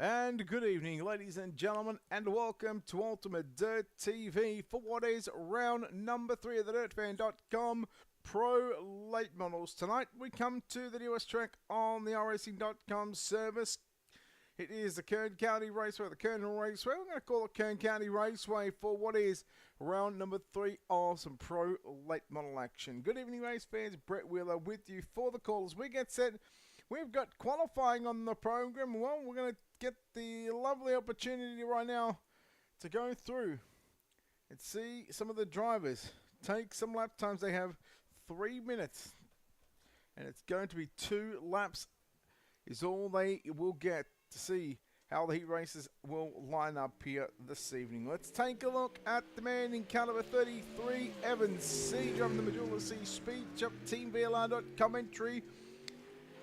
And good evening, ladies and gentlemen, and welcome to Ultimate Dirt TV for what is round number 3 of the DirtFan.com Pro Late Models. Tonight we come to the newest track on the iRacing.com service. It is the Kern County Raceway, the Kern Raceway. We're going to call it Kern County Raceway for what is round number 3 of some Pro Late Model action. Good evening, race fans. Brett Wheeler with you for the calls. We get set. We've got qualifying on the program. Well, we're going to get the lovely opportunity right now to go through and see some of the drivers take some lap times. They have 3 minutes, and it's going to be 2 laps is all they will get to see how the heat races will line up here this evening. Let's take a look at the man in car number 33, Evans C, driving the Medulla C Speed Jump Team VLR commentary.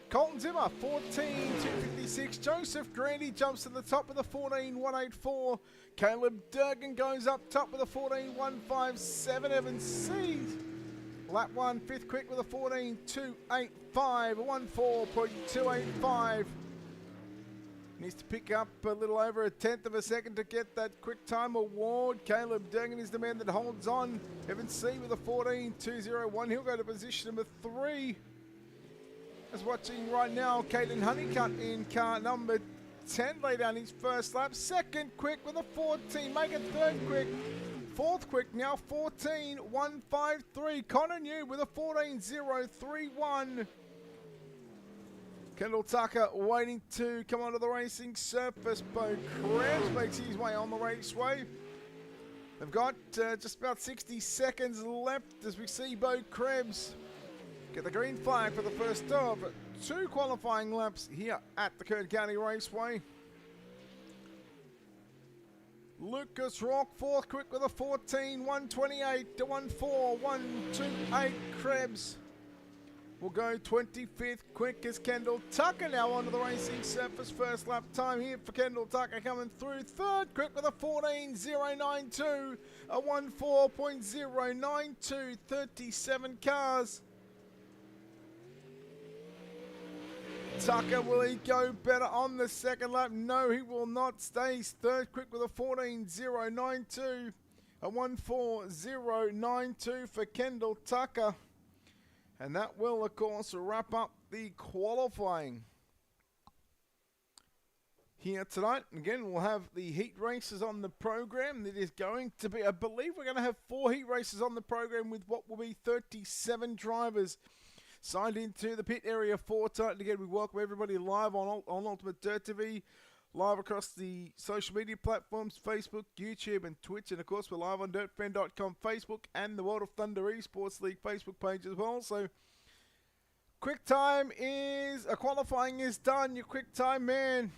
Colton Zimmer, 14,256. Joseph Grandy jumps to the top with a 14,184. Caleb Durgan goes up top with a 14,157. Evans sees lap 1, 5th quick with a 14,285. A 14.285. Needs to pick up a little over 1/10 of a second to get that quick time award. Caleb Durgan is the man that holds on. Evans C with a 14,201. He'll go to position number 3. As watching right now, Caden Honeycutt in car number 10 lay down his first lap. 2nd quick with a 14. Make it 3rd quick. 4th quick now 14,153. Connor New with a 14,031. Kendall Tucker waiting to come onto the racing surface. Bo Krebs makes his way on the raceway. They've got just about 60 seconds left as we see Bo Krebs get the green flag for the first of 2 qualifying laps here at the Kern County Raceway. Lucas Rock, 4th quick with a 14,128 to 14,128. Krebs will go 25th quick as Kendall Tucker now onto the racing surface. First lap time here for Kendall Tucker coming through. 3rd quick with a 14,092, a 14.092, 37 cars. Tucker, will he go better on the 2nd lap? No, he will not. Stays 3rd quick with a 14.092. A 1.4092 for Kendall Tucker. And that will, of course, wrap up the qualifying here tonight. Again, we'll have the heat races on the program. It is going to be, I believe we're going to have 4 heat races on the program with what will be 37 drivers signed into the pit area for tonight. Again, we welcome everybody live on Ultimate Dirt TV, live across the social media platforms, Facebook, YouTube, and Twitch. And, of course, we're live on DirtFan.com Facebook and the World of Thunder Esports League Facebook page as well. So, quick time is, qualifying is done. Your quick time man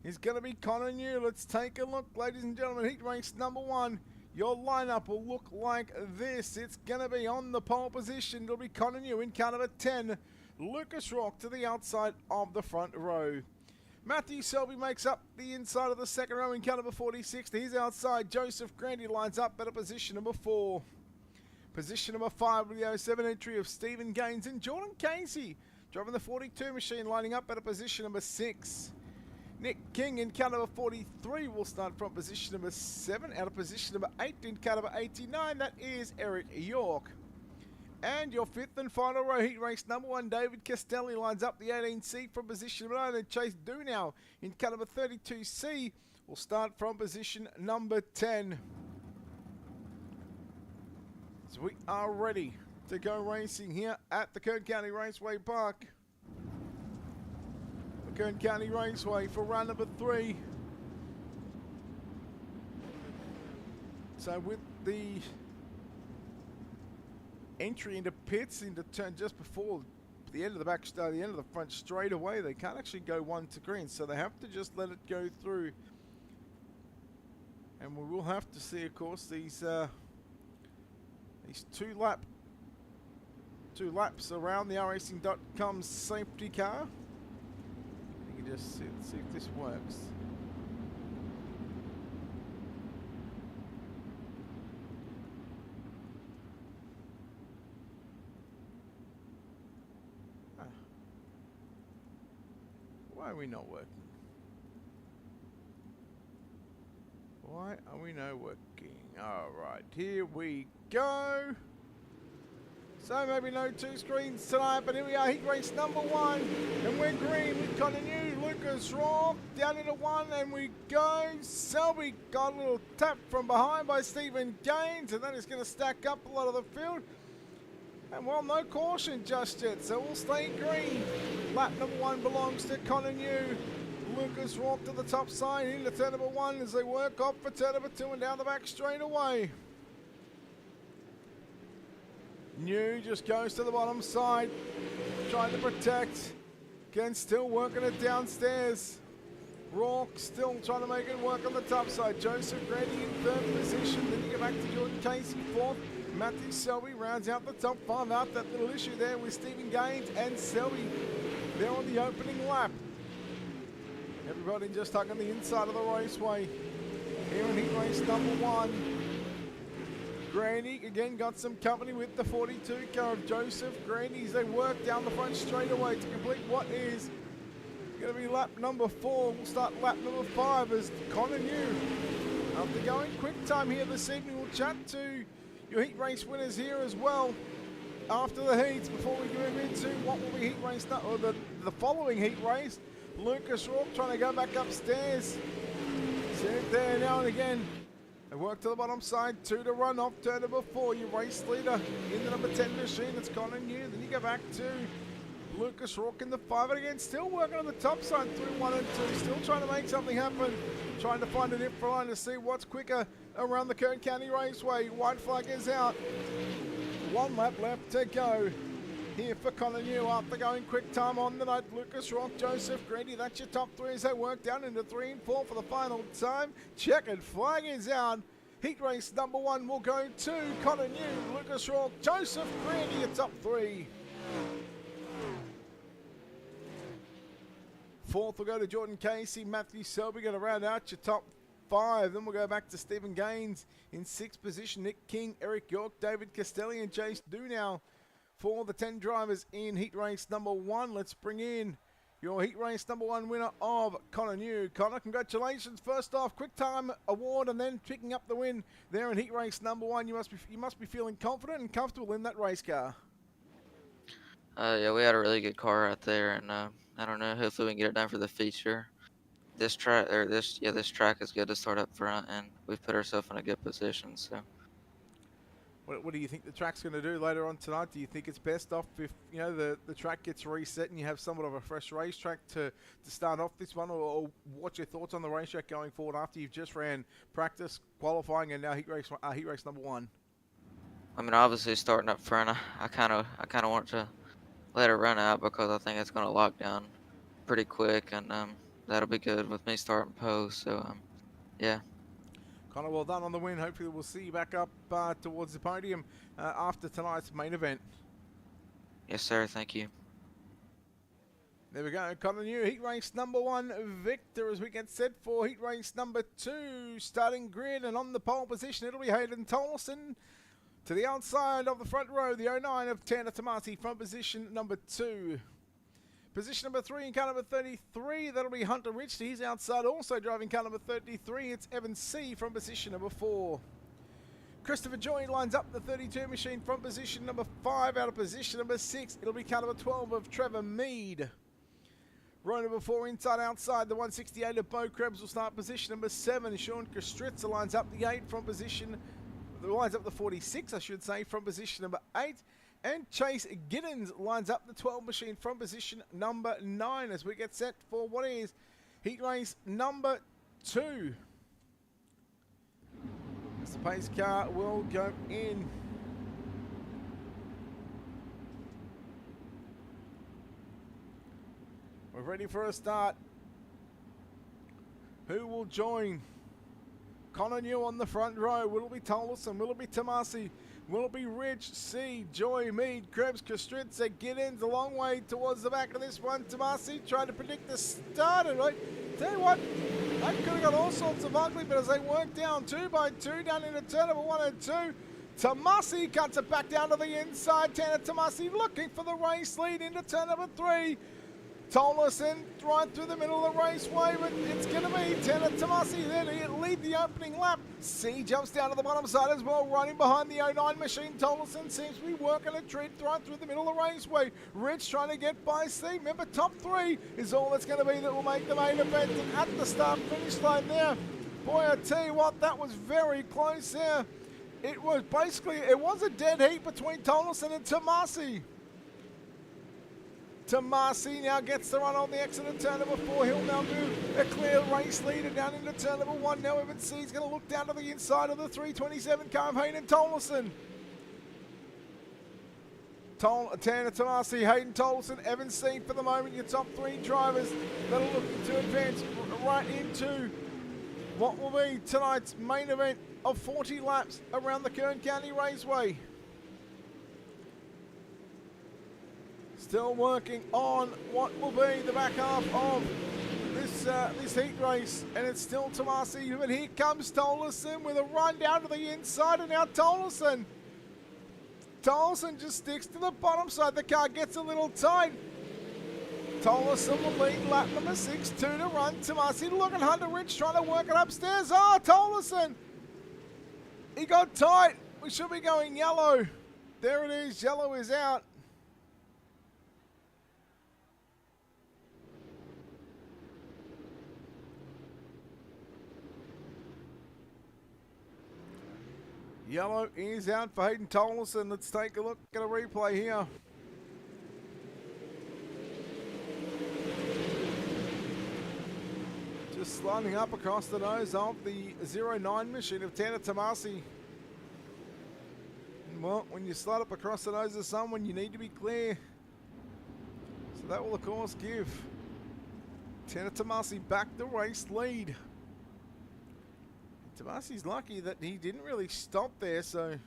is going to be Connor New. Let's take a look, ladies and gentlemen. Heat race number 1. Your lineup will look like this. It's going to be on the pole position. It'll be Connor New in car number 10. Lucas Rock to the outside of the front row. Matthew Selby makes up the inside of the 2nd row in car number 46. He's outside. Joseph Grandy lines up at a position number 4. Position number 5 with the 07 entry of Stephen Gaines and Jordan Casey driving the 42 machine, lining up at a position number 6. Nick King in car number 43 will start from position number 7. Out of position number 8 in car number 89, that is Eric York. And your 5th and final row, heat race number 1, David Castelli lines up the 18 seat from position number 9. And Chase Dunow in car number 32C will start from position number 10. So we are ready to go racing here at the Kern County Raceway Park. Kern County Raceway for round number 3. So with the entry into pits into turn just before the end of the back, the end of the front straight away, they can't actually go 1 to green, so they have to just let it go through. And we will have to see, of course, these 2 laps around the iRacing.com safety car. Just see if this works. Why are we not working? Why are we not working? Alright, here we go. So maybe no two screens tonight, but here we are, heat race number 1. And we're green with Continue, Lucas Rock down into 1, and we go. Selby got a little tap from behind by Stephen Gaines, and that is going to stack up a lot of the field. And well, no caution just yet, so we'll stay green. Lap number 1 belongs to Continue. Lucas Rock to the top side into turn number 1 as they work off for turn number 2 and down the back straight away. New just goes to the bottom side, trying to protect. Again, still working it downstairs. Rourke still trying to make it work on the top side. Joseph Grady in 3rd position. Then you get back to Jordan Casey 4th. Matthew Selby rounds out the top 5 out that little issue there with Stephen Gaines and Selby there on the opening lap. Everybody just hugging the inside of the raceway. Here in heat race number 1. Grandy again got some company with the 42 car of Joseph Grandy as they work down the front straightaway to complete what is going to be lap number 4. We'll start lap number 5 as Connor New. After going quick time here this evening, we'll chat to your heat race winners here as well after the heats before we move into what will be heat race or the following heat race. Lucas Rourke trying to go back upstairs. Sit there now and again. They work to the bottom side, 2 to run off turn number 4. Your race leader in the number 10 machine, it's Connor New. Then you go back to Lucas Rourke in the 5, and again, still working on the top side through 1 and 2. Still trying to make something happen. Trying to find an info line to see what's quicker around the Kern County Raceway. White flag is out. 1 lap left to go. Here for Connor New after going quick time on the night. Lucas Rourke, Joseph Grady, that's your top 3 as they work down into 3 and 4 for the final time. Checkered flag is out. Heat race number 1 will go to Connor New, Lucas Rourke, Joseph Grady, your top 3. 4th will go to Jordan Casey, Matthew Selby going to round out your top 5. Then we'll go back to Stephen Gaines in 6th position. Nick King, Eric York, David Castelli and Jace Dunow. For the 10 drivers in heat race number 1, let's bring in your heat race number 1 winner of Connor New. Connor, congratulations. First off, quick time award and then picking up the win there in heat race number 1. You must be feeling confident and comfortable in that race car. Yeah, we had a really good car out there, and I don't know, hopefully we can get it done for the feature. This track is good to start up front, and we've put ourselves in a good position. So. What do you think the track's going to do later on tonight? Do you think it's best off if the track gets reset and you have somewhat of a fresh racetrack to start off this one, or what's your thoughts on the racetrack going forward after you've just ran practice, qualifying, and now heat race number 1? I mean, obviously starting up front, I kind of want to let it run out because I think it's going to lock down pretty quick, and that'll be good with me starting pole. So yeah. Connor, well done on the win. Hopefully we'll see you back up towards the podium after tonight's main event. Yes, sir. Thank you. There we go. Connor New, heat race number 1 victor as we get set for heat race number 2. Starting grid and on the pole position, it'll be Hayden Tolleson. To the outside of the front row, the 09 of Tanner Tomasi from position number 2. Position number 3 in car number 33, that'll be Hunter Rich. He's outside also driving car number 33. It's Evan C from position number 4. Christopher Joy lines up the 32 machine from position number 5. Out of position number 6, it'll be car number 12 of Trevor Mead. Row number 4 inside outside, the 168 of Bo Krebs will start position number 7. Sean Kostritza lines up the 8 from position, lines up the 46 I should say, from position number 8. And Chase Giddens lines up the 12 machine from position number 9 as we get set for what is heat race number 2. As the pace car will go in. We're ready for a start. Who will join Connor New on the front row? Will it be Tolleson? Will it be Tomasi? Will it be Rich, C, Joy, Mead, Krebs, Kostritza, Giddens a long way towards the back of this one. Tomasi trying to predict the start. And right, tell you what, that could have got all sorts of ugly, but as they work down 2 by 2 down into turn number 1 and 2, Tomasi cuts it back down to the inside. Tanner Tomasi looking for the race lead into turn number 3. Tolleson right through the middle of the raceway, but it's going to be Tanner Tomasi there to lead the opening lap. C jumps down to the bottom side as well, running behind the 09 machine. Tolleson seems to be working a treat right through the middle of the raceway. Rich trying to get by C. Remember, top 3 is all that's going to be that will make the main event. And at the start-finish line there, boy, I tell you what, that was very close there. It was basically, it was a dead heat between Tolleson and Tomasi. Tomasi now gets the run on the exit of turn number 4. He'll now move a clear race leader down into turn number 1. Now Evan C is going to look down to the inside of the 327 car of Hayden Tolleson. Tanner Tomasi, Hayden Tolleson, Evan C for the moment. Your top 3 drivers that are looking to advance right into what will be tonight's main event of 40 laps around the Kern County Raceway. Still working on what will be the back half of this heat race, and it's still Tomasi, but here comes Tolleson with a run down to the inside, and now Tolleson just sticks to the bottom side. The car gets a little tight. Tolleson will lead lap number 6, 2 to run. Tomasi looking Hunter Rich trying to work it upstairs. Oh, Tolleson! He got tight. We should be going yellow. There it is. Yellow is out. Yellow is out for Hayden Tolleson. Let's take a look at a replay here. Just sliding up across the nose of the 09 machine of Tanner Tomasi. Well, when you slide up across the nose of someone, you need to be clear. So that will, of course, give Tanner Tomasi back the race lead. Tomasi's lucky that he didn't really stop there, so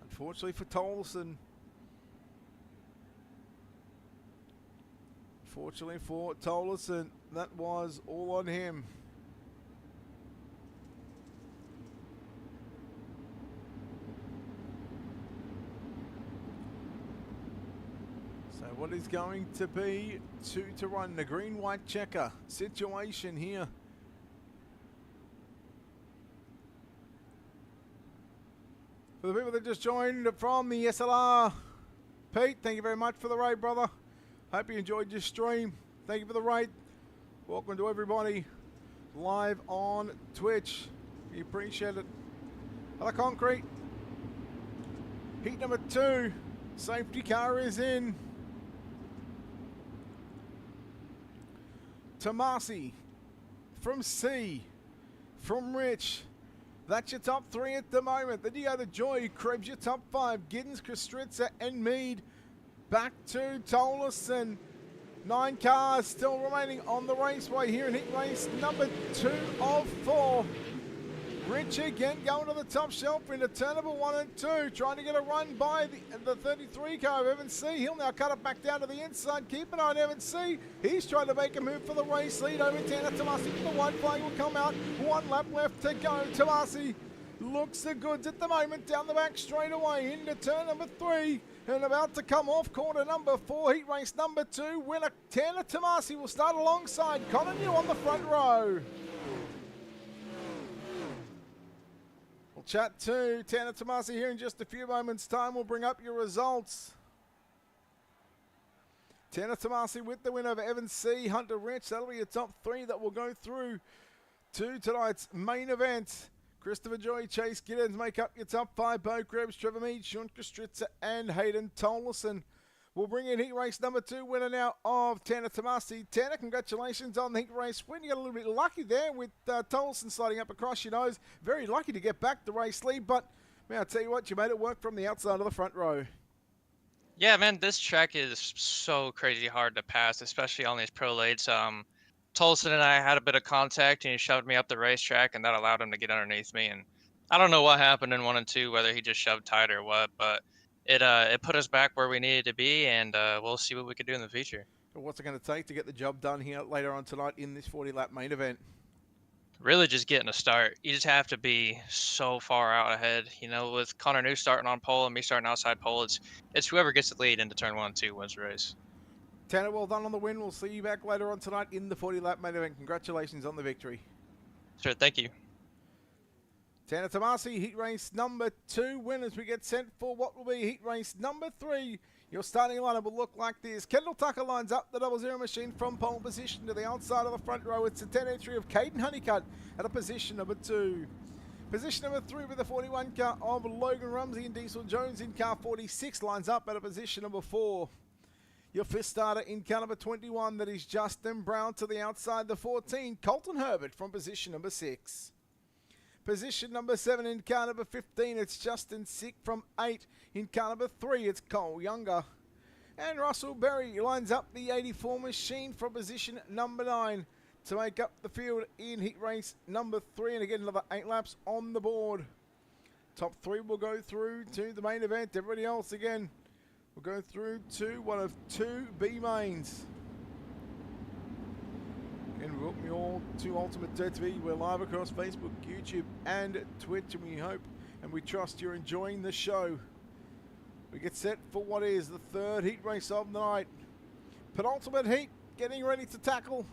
unfortunately for Tolleson. Fortunately for Tolleson, that was all on him. So what is going to be 2 to run, the green-white checker situation here. For the people that just joined from the SLR, Pete, thank you very much for the raid, brother. Hope you enjoyed your stream. Thank you for the raid. Welcome to everybody live on Twitch. We appreciate it. Other concrete. Heat number 2. Safety car is in. Tomasi from C, from Rich. That's your top 3 at the moment. Then you go to Joy, Krebs your top 5. Giddens, Kostritza, and Mead. Back to Tolleson. 9 cars still remaining on the raceway here in heat race number 2 of 4. Rich again going to the top shelf into turn number 1 and 2, trying to get a run by the 33 car of Evan C. He'll now cut it back down to the inside. Keep an eye on Evan C. He's trying to make a move for the race lead over Tanner Tomasi. The white flag will come out. 1 lap left to go. Tomasi looks the goods at the moment. Down the back straight away into turn number 3. And about to come off corner number 4, heat race number 2. Winner Tanner Tomasi will start alongside Connor New on the front row. We'll chat to Tanner Tomasi here in just a few moments' time. We'll bring up your results. Tanner Tomasi with the win over Evan C. Hunter Rich. That'll be your top 3 that will go through to tonight's main event. Christopher Joy, Chase Giddens make up your top 5. Bo Krebs, Trevor Mead, Sean Kostritza, and Hayden Tolleson. We'll bring in heat race number 2 winner now of Tanner Tomasi. Tanner, congratulations on the heat race win. You got a little bit lucky there with Tolleson sliding up across your nose. Very lucky to get back the race lead, but man, I'll tell you what, you made it work from the outside of the front row. Yeah, man, this track is so crazy hard to pass, especially on these pro lates. Tolleson and I had a bit of contact, and he shoved me up the racetrack, and that allowed him to get underneath me. And I don't know what happened in 1 and 2, whether he just shoved tight or what, but it put us back where we needed to be, and we'll see what we can do in the future. What's it going to take to get the job done here later on tonight in this 40-lap main event? really just getting a start. You just have to be so far out ahead. You know, with Connor New starting on pole and me starting outside pole, it's whoever gets the lead into turn 1 and 2 wins the race. Tanner, well done on the win. We'll see you back later on tonight in the 40-lap main event. Congratulations on the victory. Sure, thank you. Tanner Tomasi, heat race number 2 winners. We get sent for what will be heat race number 3. Your starting lineup will look like this. Kendall Tucker lines up the 00 machine from pole position to the outside of the front row. It's a 10 entry of Caden Honeycutt at a position number 2. Position number 3 with the 41 car of Logan Rumsey and Diesel Jones in car 46 lines up at a position number 4. Your fifth starter in car number 21, that is Justin Brown to the outside the 14. Colton Herbert from position number 6. Position number 7 in car number 15, it's Justin Sick from 8. In car number 3, it's Cole Younger. And Russell Berry lines up the 84 machine from position number 9 to make up the field in heat race number 3. And again, another 8 laps on the board. Top 3 will go through to the main event. Everybody else, again, will go through to one of 2 B mains. And welcome you all to Ultimate Dirt TV. We're live across Facebook, YouTube, and Twitch, and we hope and we trust you're enjoying the show. We get set for what is the 3rd heat race of the night. Penultimate heat, getting ready to tackle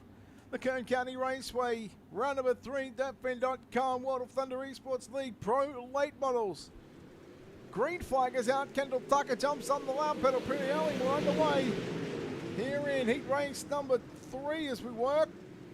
the Kern County Raceway. Round number 3, DirtFan.com, World of Thunder Esports League Pro Late Models. Green flag is out. Kendall Tucker jumps on the loud pedal pretty early. We're underway here in heat race number 3 as we work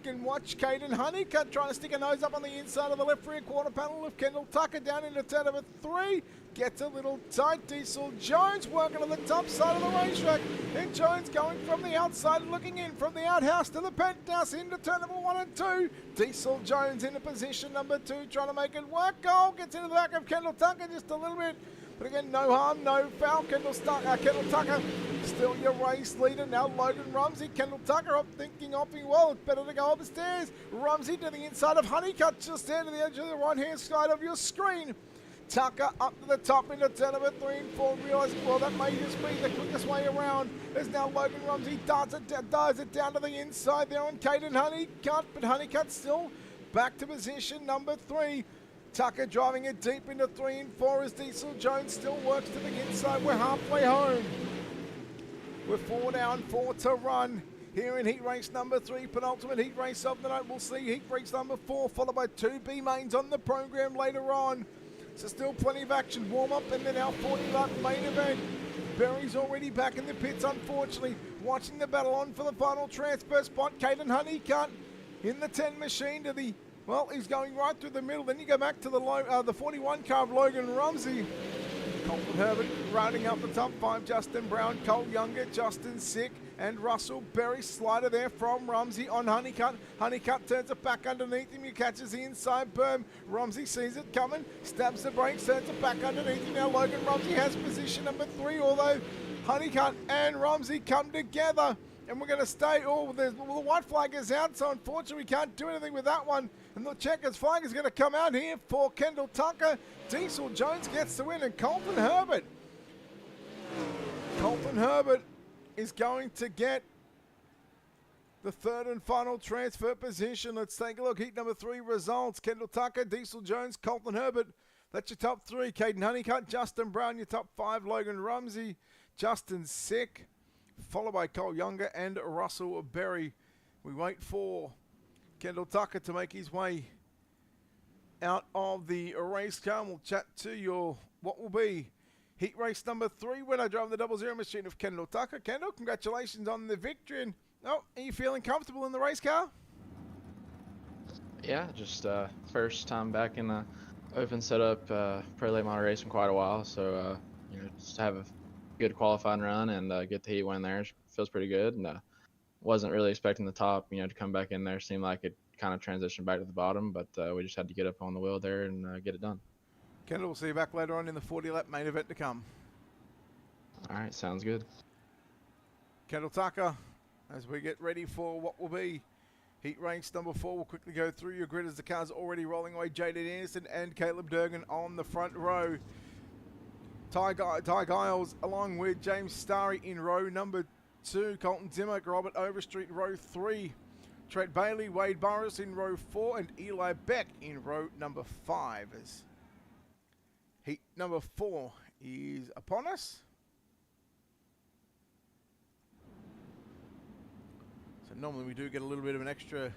and watch Caden Honeycutt trying to stick a nose up on the inside of the left rear quarter panel of Kendall Tucker down into turn number 3. Gets a little tight. Diesel Jones working on the top side of the racetrack. And Jones going from the outside, looking in from the outhouse to the penthouse into turn number 1 and 2. Diesel Jones into position number 2, trying to make it work. Oh, gets into the back of Kendall Tucker just a little bit. But again, no harm, no foul. Kendall Tucker still your race leader. Now Logan Rumsey. Kendall Tucker up thinking well. It's better to go up the stairs. Rumsey to the inside of Honeycutt, just there to the edge of the right-hand side of your screen. Tucker up to the top into turn number 3 and 4, realising, well, that may just be the quickest way around. There's now Logan Rumsey, dives it down to the inside there on Caden Honeycutt, but Honeycutt still back to position number 3. Tucker driving it deep into 3 and 4 as Diesel Jones still works to the inside. We're halfway home. We're 4 down, 4 to run. Here in heat race number 3, penultimate heat race of the night. We'll see heat race number 4, followed by 2 B mains on the program later on. So still plenty of action. Warm up and then our 40-lap main event. Berry's already back in the pits, unfortunately. Watching the battle on for the final transfer spot. Caden Honeycutt in the 10 machine to the... Well, he's going right through the middle. Then you go back to the 41 car of Logan Rumsey. Colton Herbert rounding up the top 5. Justin Brown, Cole Younger, Justin Sick, and Russell Berry. Slider there from Rumsey on Honeycutt. Honeycutt turns it back underneath him. He catches the inside berm. Rumsey sees it coming, stabs the brakes, turns it back underneath him. Now Logan Rumsey has position number 3, although Honeycutt and Rumsey come together. And we're going to stay. Oh, the white flag is out, so unfortunately we can't do anything with that one. And the checkers flag is going to come out here for Kendall Tucker. Diesel Jones gets the win, and Colton Herbert is going to get the 3rd and final transfer position. Let's take a look. Heat number 3 results. Kendall Tucker, Diesel Jones, Colton Herbert. That's your top 3. Caden Honeycutt, Justin Brown, your top 5. Logan Rumsey, Justin Sick, followed by Cole Younger and Russell Berry. We wait for Kendall Tucker to make his way out of the race car. We'll chat to your what will be heat race number 3 winner driving the 00 machine of Kendall Tucker. Kendall, congratulations on the victory. And are you feeling comfortable in the race car? Yeah, just first time back in the open setup, pro late model race in quite a while. So just have a good qualifying run and get the heat win there. Feels pretty good. And wasn't really expecting the top, to come back in there. Seemed like it kind of transitioned back to the bottom, but we just had to get up on the wheel there and get it done. Kendall, we'll see you back later on in the 40-lap main event to come. All right, sounds good. Kendall Tucker, as we get ready for what will be heat race number 4, we'll quickly go through your grid as the car's already rolling away. Jaden Anderson and Caleb Durgan on the front row. Ty Giles along with James Starry in row number 2. Colton Zimmer, Robert Overstreet, row 3. Trent Bailey, Wade Burris in row 4, and Eli Beck in row number 5. As heat number 4 is upon us. So normally we do get a little bit of an extra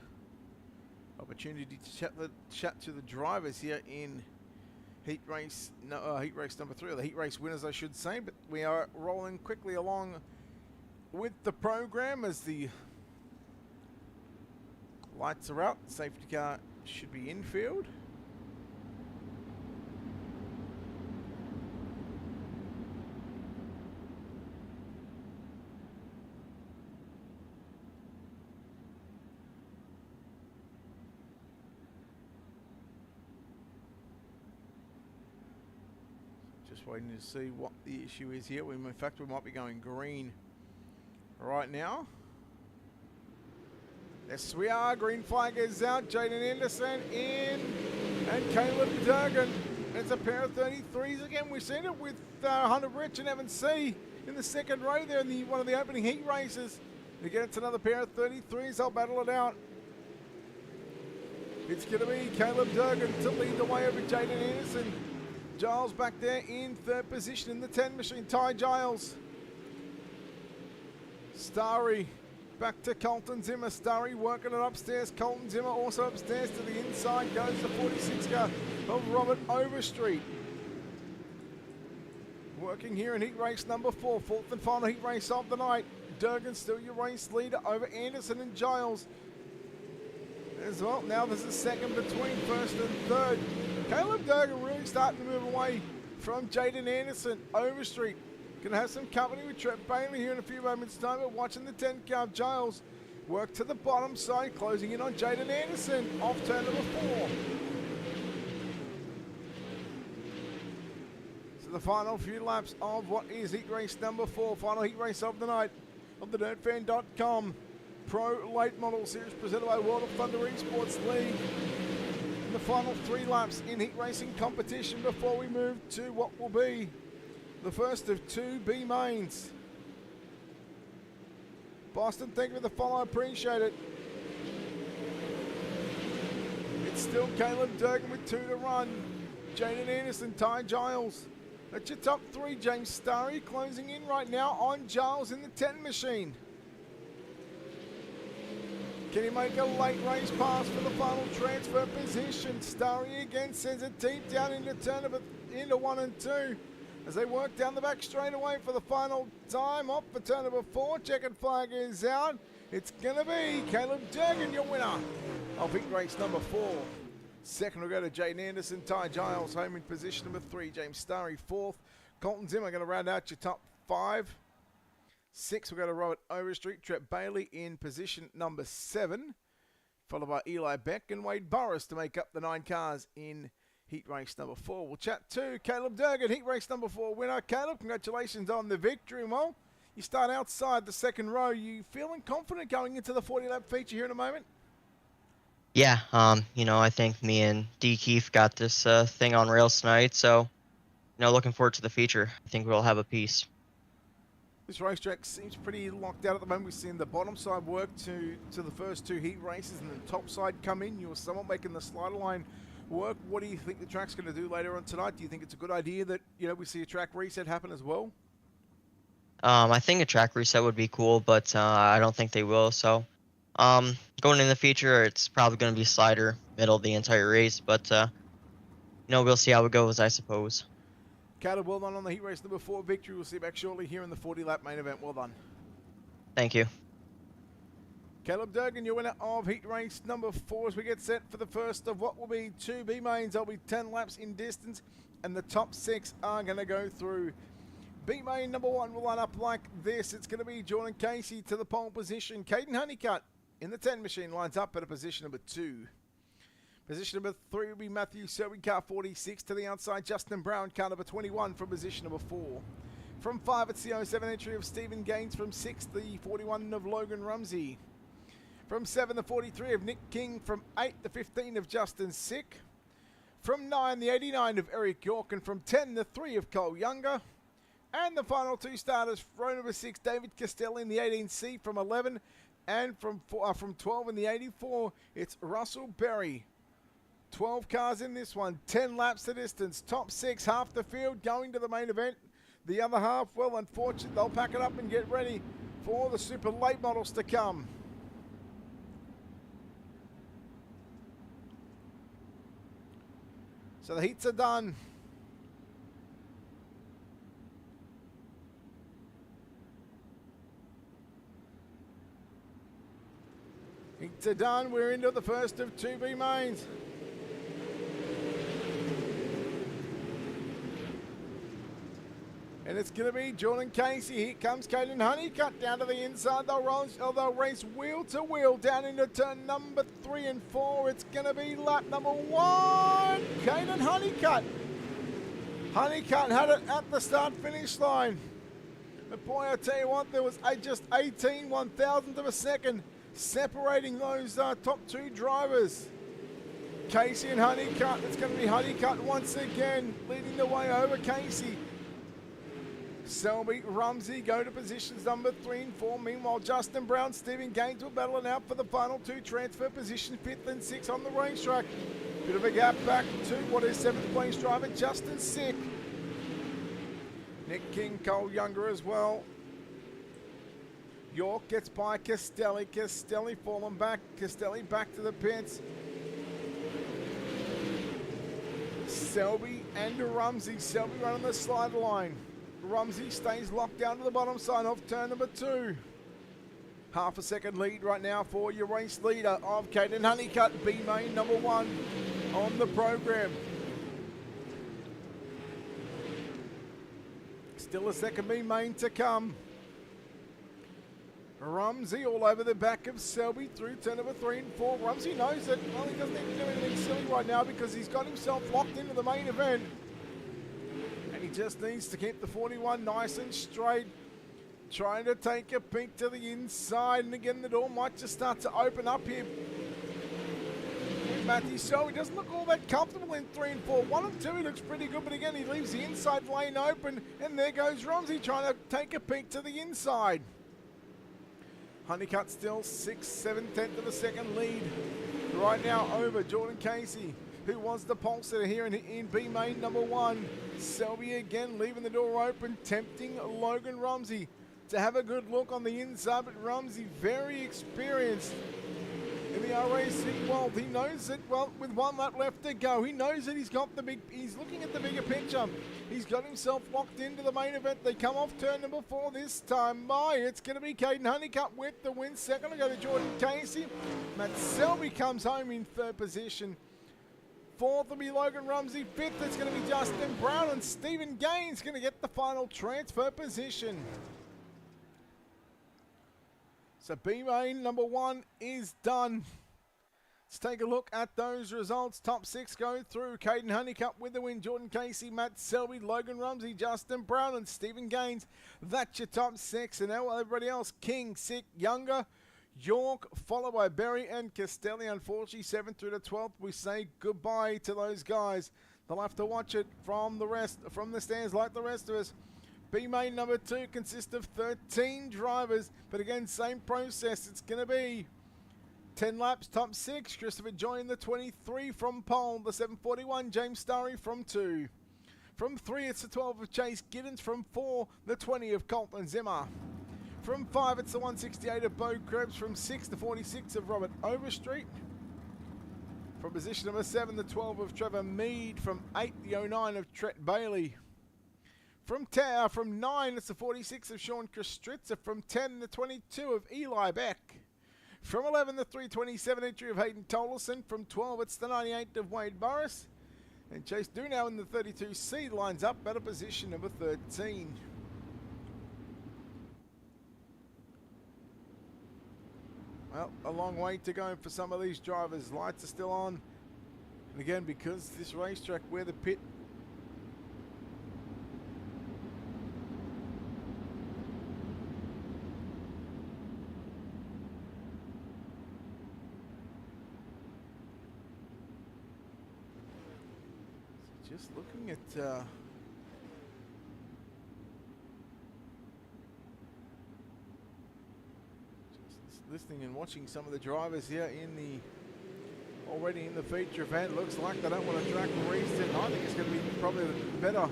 opportunity to chat to the drivers here in heat race number 3, or the heat race winners I should say, but we are rolling quickly along with the program as the lights are out. Safety car should be infield. Just waiting to see what the issue is here. In fact, we might be going green right now. Yes, we are. Green flag is out. Jaden Anderson in. And Caleb Durgan. It's a pair of 33s again. We've seen it with Hunter Rich and Evan C. in the second row there in one of the opening heat races. Again, it's another pair of 33s. They'll battle it out. It's going to be Caleb Durgan to lead the way over Jaden Anderson. Giles back there in third position in the 10 machine. Ty Giles. Starry back to Colton Zimmer. Starry working it upstairs. Colton Zimmer also upstairs to the inside. Goes the 46 car of Robert Overstreet. Working here in heat race number 4. Fourth and final heat race of the night. Durgan still your race leader over Anderson and Giles as well. Now there's a second between first and third. Caleb Durgan really starting to move away from Jaden Anderson. Overstreet going to have some company with Trent Bailey here in a few moments' time. But watching the 10 car of Giles work to the bottom side, closing in on Jaden Anderson off turn number 4. So the final few laps of what is heat race number 4, final heat race of the night of the DirtFan.com Pro Late Model Series presented by World of Thunder Esports League. The final 3 laps in heat racing competition before we move to what will be the first of 2 B mains. Boston, thank you for the follow, I appreciate it. It's still Caleb Durgan with 2 to run. Jaden Anderson, Ty Giles. That's your top 3. James Starry closing in right now on Giles in the 10 machine. Can he make a late race pass for the final transfer position? Starry again sends it deep down into 1 and 2 as they work down the back straight away for the final time. Off for turn number 4. Checkered flag is out. It's going to be Caleb Durgan, your winner of heat race number 4. Second will go to Jaden Anderson. Ty Giles home in position number 3. James Starry 4th. Colton Zimmer going to round out your top 5. 6, we'll go to Robert Overstreet. Trent Bailey in position number 7, followed by Eli Beck and Wade Burris to make up the 9 cars in heat race number 4. We'll chat to Caleb Durgan, heat race number 4 winner. Caleb, congratulations on the victory. Well, you start outside the second row. You feeling confident going into the 40-lap feature here in a moment? Yeah, I think me and D. Keefe got this thing on rails tonight, so, looking forward to the feature. I think we'll have a piece. This racetrack seems pretty locked out at the moment. We've seen the bottom side work to the first 2 heat races and the top side come in. You were somewhat making the slider line work. What do you think the track's going to do later on tonight? Do you think it's a good idea that, we see a track reset happen as well? I think a track reset would be cool, but I don't think they will. So going in the feature, it's probably going to be slider middle the entire race, but we'll see how it goes, I suppose. Caleb, well done on the heat race number 4 victory. We'll see you back shortly here in the 40-lap main event. Well done. Thank you. Caleb Durgan, your winner of heat race number 4 as we get set for the first of what will be 2 B mains. There'll be 10 laps in distance, and the top 6 are going to go through. B main number 1 will line up like this. It's going to be Jordan Casey to the pole position. Caden Honeycutt in the 10 machine lines up at a position number 2. Position number 3 will be Matthew Selby, car 46 to the outside. Justin Brown, car number 21 from position number 4. From 5, it's the 07 entry of Stephen Gaines. From 6, the 41 of Logan Rumsey. From 7, the 43 of Nick King. From 8, the 15 of Justin Sick. From 9, the 89 of Eric York. And from 10, the 3 of Cole Younger. And the final 2 starters, row number 6, David Costelli in the 18C. From 11, And from 12 in the 84, it's Russell Berry. 12 cars in this one, 10 laps the distance, top 6, half the field going to the main event. The other half, well, unfortunately, they'll pack it up and get ready for the super late models to come. So the heats are done. Heats are done. We're into the first of 2B mains. And it's going to be Jordan Casey. Here comes Caden Honeycutt down to the inside. They'll race wheel to wheel down into turn number 3 and 4. It's going to be lap number 1. Caden Honeycutt. Honeycutt had it at the start-finish line. But boy, I tell you what, there was just 18 one-thousandth of a second separating those top 2 drivers. Casey and Honeycutt. It's going to be Honeycutt once again leading the way over Casey. Selby, Rumsey go to positions number 3 and 4. Meanwhile, Justin Brown, Stephen Gaines will battle it out for the final 2. Transfer position 5th and 6th on the racetrack. Bit of a gap back to what is 7th place driver, Justin Sick. Nick King, Cole Younger as well. York gets by Castelli. Castelli falling back. Castelli back to the pits. Selby and Rumsey. Selby running the slide line. Rumsey stays locked down to the bottom side of turn number 2. Half a second lead right now for your race leader of Caden Honeycutt, B main number 1 on the program. Still a second B main to come. Rumsey all over the back of Selby through turn number 3 and 4. Rumsey knows that, well, he doesn't need to do anything silly right now because he's got himself locked into the main event. He just needs to keep the 41 nice and straight. Trying to take a peek to the inside. And again, the door might just start to open up here. Matthew Selby doesn't look all that comfortable in 3 and 4. 1 and 2, he looks pretty good. But again, he leaves the inside lane open. And there goes Rumsey trying to take a peek to the inside. Honeycutt still 6, 7 tenths of a second lead. Right now over Jordan Casey, who was the pole sitter here in B main number 1. Selby again leaving the door open, tempting Logan Rumsey to have a good look on the inside, but Rumsey very experienced in the RAC world. He knows that, well, with 1 lap left to go, he knows that he's looking at the bigger picture. He's got himself locked into the main event. They come off turn number 4 this time by. It's going to be Caden Honeycutt with the win. Second to go to Jordan Casey. Matt Selby comes home in 3rd position. 4th will be Logan Rumsey. 5th, it's going to be Justin Brown. And Stephen Gaines going to get the final transfer position. So B main number 1 is done. Let's take a look at those results. Top 6 go through. Caden Honeycutt with the win. Jordan Casey, Matt Selby, Logan Rumsey, Justin Brown, and Stephen Gaines. That's your top 6. And now everybody else, King, Sick, Younger, York, followed by Berry and Castelli. Unfortunately, 7th through to 12th, we say goodbye to those guys. They'll have to watch it from the stands like the rest of us. B main number 2 consists of 13 drivers, but again, same process. It's going to be 10 laps, top 6. Christopher joined the 23 from pole. The 741, James Starry from 2. From 3, it's the 12 of Chase Giddens. From 4, the 20 of Colton Zimmer. From 5, it's the 168 of Bo Krebs. From 6, the 46 of Robert Overstreet. From position number 7, the 12 of Trevor Mead. From 8, the 09 of Tret Bailey. From 9, it's the 46 of Sean Kostritzer. From 10, the 22 of Eli Beck. From 11, the 327 entry of Hayden Tolleson. From 12, it's the 98 of Wade Burris. And Chase Dunow in the 32C lines up at a position number 13. Well, a long way to go for some of these drivers. Lights are still on. And again, because this racetrack where the pit just looking at listening and watching some of the drivers here in the already in the feature event. Looks like they don't want to track reset. I think it's going to be probably the better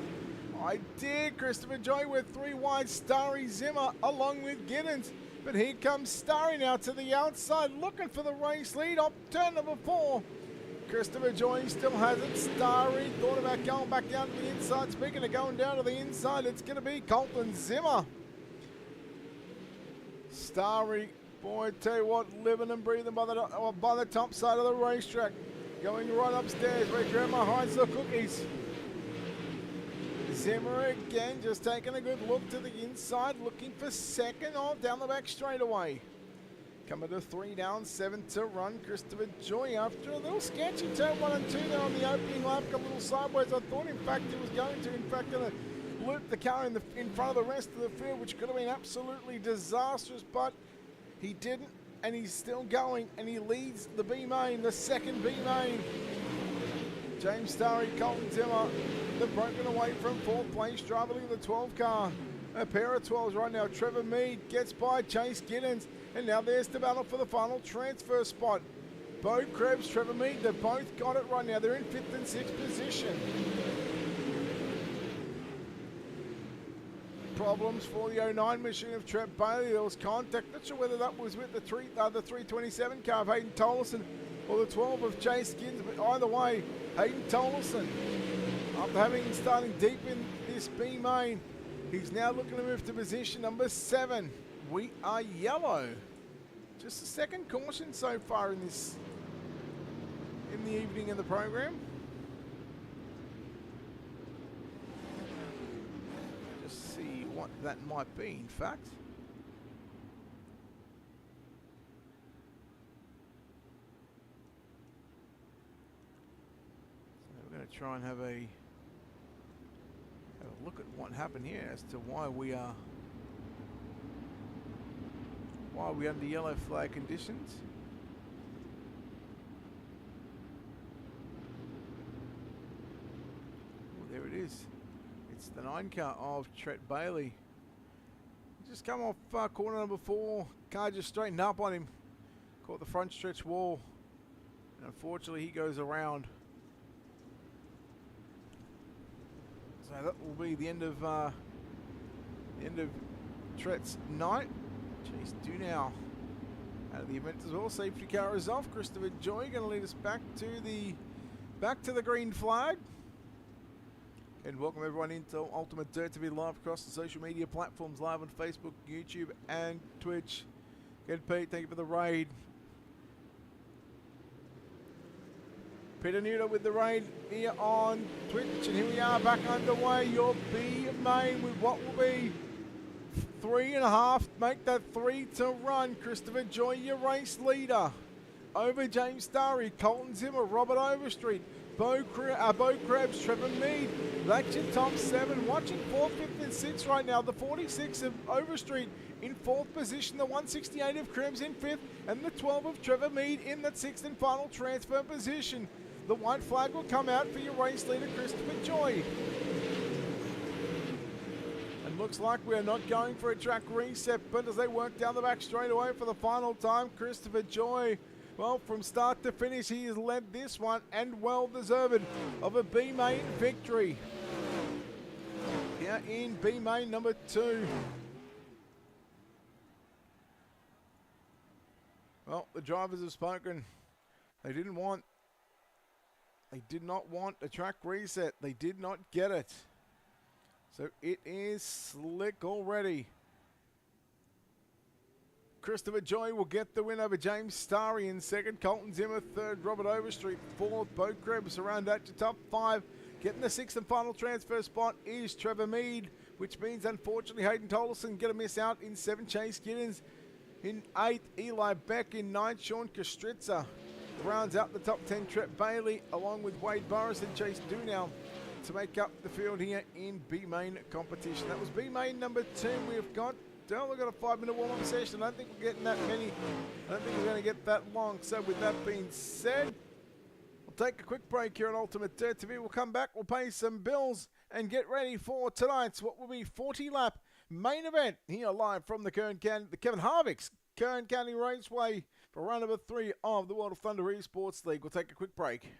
idea. Christopher Joy with 3 wide, Starry Zimmer along with Giddens. But here comes Starry now to the outside, looking for the race lead up turn number 4. Christopher Joy still has it. Starry thought about going back down to the inside. Speaking of going down to the inside, it's going to be Colton Zimmer. Starry, boy, tell you what, living and breathing by the top side of the racetrack. Going right upstairs where Grandma hides the cookies. Zimmer again, just taking a good look to the inside, looking for second. Oh, down the back straightaway. Coming to 3 down, 7 to run. Christopher Joy after a little sketchy turn 1 and 2 there on the opening lap. Got a little sideways. I thought, in fact, he was going to, loop the car in front of the rest of the field, which could have been absolutely disastrous, but he didn't, and he's still going, and he leads the B main, the second B main. James Starry, Colton Zimmer, they're broken away from 4th place, driver the 12 car. A pair of 12s right now. Trevor Mead gets by Chase Giddens, and now there's the battle for the final transfer spot. Bo Krebs, Trevor Mead, they've both got it right now. They're in 5th and 6th position. Problems for the 09 machine of Trent Bailey. There was contact. Not sure whether that was with the 327 car of Hayden Tollison or the 12 of Chase Giddens, but either way, Hayden Tollison, after starting deep in this B main, he's now looking to move to position number 7. We are yellow. Just the second caution so far in the evening in the program. Just see what that might be, in fact. So we're going to try and have a look at what happened here as to why we are under yellow flag conditions. Well, there it is. It's the 9 car of Trent Bailey. Just come off corner number 4. Car just straightened up on him. Caught the front stretch wall. And unfortunately he goes around. So that will be the end of Tret's night. Chase Dunau out of the event as well. Safety car is off. Christopher Joy going to lead us back to the green flag. And welcome everyone into Ultimate Dirt TV live across the social media platforms, live on Facebook, YouTube, and Twitch. Good Pete, thank you for the raid. Peter Nutter with the raid here on Twitch, and here we are back underway. Your B main with what will be 3.5. Make that 3 to run. Christopher Joy, your race leader. Over James Starry, Colton Zimmer, Robert Overstreet, Bo Krebs, Trevor Mead. That's your top 7. Watching 4th, 5th, and 6th right now. The 46 of Overstreet in 4th position. The 168 of Krebs in 5th. And the 12 of Trevor Mead in that 6th and final transfer position. The white flag will come out for your race leader, Christopher Joy. And looks like we're not going for a track reset, but as they work down the back straight away for the final time, Christopher Joy, well, from start to finish, he has led this one and well deserved of a B main victory. Here in B main number 2. Well, the drivers have spoken. They did not want a track reset. They did not get it. So it is slick already. Christopher Joy will get the win over James Starry in 2nd. Colton Zimmer 3rd. Robert Overstreet 4th. Bo Krebs around at your top 5. Getting the 6th and final transfer spot is Trevor Mead, which means unfortunately Hayden Tollison get a miss out in 7. Chase Giddens in 8th. Eli Beck in 9th. Sean Kastritza rounds out the top 10. Trent Bailey along with Wade Burris and Chase Dunau to make up the field here in B main competition. That was B main number 2. We've got a 5-minute warm-up session. I don't think we're getting that many. I don't think we're going to get that long. So with that being said, we'll take a quick break here on Ultimate Dirt TV. We'll come back, we'll pay some bills and get ready for tonight's what will be 40-lap main event here live from the Kern, the Kevin Harvick's Kern County Raceway for round number 3 of the World of Thunder Esports League. We'll take a quick break.